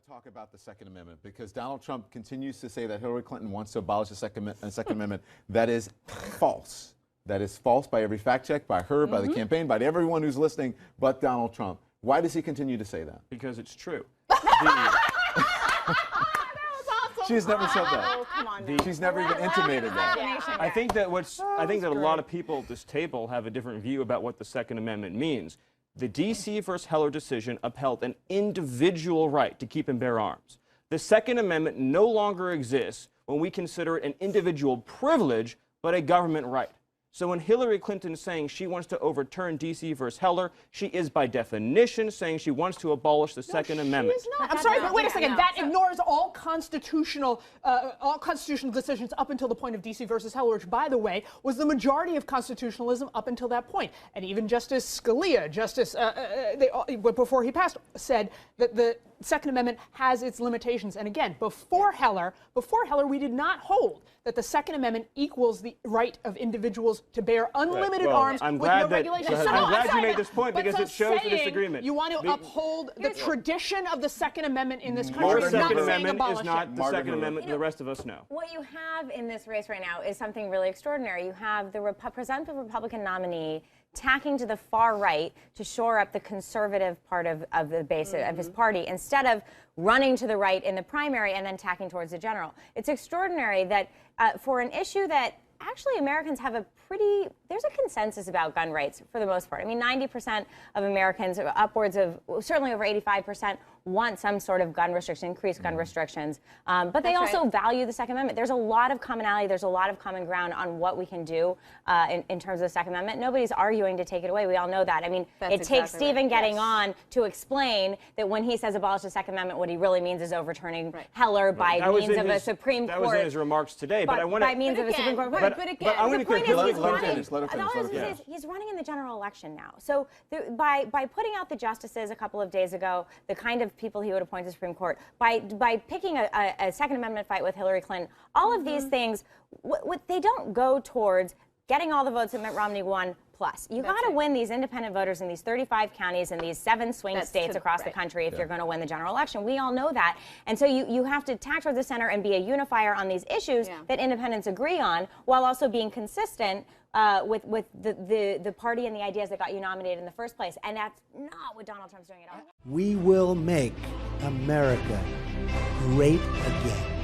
to talk about the Second Amendment because Donald Trump continues to say that Hillary Clinton wants to abolish the Second Amendment. That is false. That is false by every fact check, by her, by the campaign, by everyone who's listening but Donald Trump. Why does he continue to say that? Because it's true. She's never said that. Oh, come on. She's never even intimated that. I think that a lot of people at this table have a different view about what the Second Amendment means. The D.C. versus Heller decision upheld an individual right to keep and bear arms. The Second Amendment no longer exists when we consider it an individual privilege, but a government right. So when Hillary Clinton is saying she wants to overturn D.C. versus Heller, she is by definition saying she wants to abolish the Second Amendment. She is not. I'm sorry, but wait a second. That ignores all constitutional decisions up until the point of D.C. versus Heller, which, by the way, was the majority of constitutionalism up until that point. And even Justice Scalia, before he passed, said that the Second Amendment has its limitations. And again, before Heller, we did not hold that the Second Amendment equals the right of individuals to bear unlimited arms with no regulations. I'm glad you made this point because it shows the disagreement. You want to uphold the tradition of the Second Amendment in this country. Your Second Amendment is not the Second Amendment the rest of us know. What you have in this race right now is something really extraordinary. You have the presumptive Republican nominee tacking to the far right to shore up the conservative part of the base of his party instead of running to the right in the primary and then tacking towards the general. It's extraordinary that for an issue that actually Americans have there's a consensus about gun rights for the most part. I mean, 90% of Americans, upwards of, certainly over 85%, want some sort of gun restriction, increased gun restrictions. But they also value the Second Amendment. There's a lot of commonality. There's a lot of common ground on what we can do in terms of the Second Amendment. Nobody's arguing to take it away. We all know that. I mean, it takes Stephen getting on to explain that when he says abolish the Second Amendment, what he really means is overturning Heller by means of a Supreme Court. That was in his remarks today. But I want to... By means of a Supreme Court. But again, the point is he's running in the general election now. So by putting out the justices a couple of days ago, the kind of people he would appoint to the Supreme Court, by picking a Second Amendment fight with Hillary Clinton, all of these things, they don't go towards getting all the votes that Mitt Romney won plus. You got to win these independent voters in these 35 counties and these 7 swing states across the country if you're going to win the general election. We all know that. And so you have to tack towards the center and be a unifier on these issues that independents agree on, while also being consistent with the party and the ideas that got you nominated in the first place. And that's not what Donald Trump's doing at all. We will make America great again.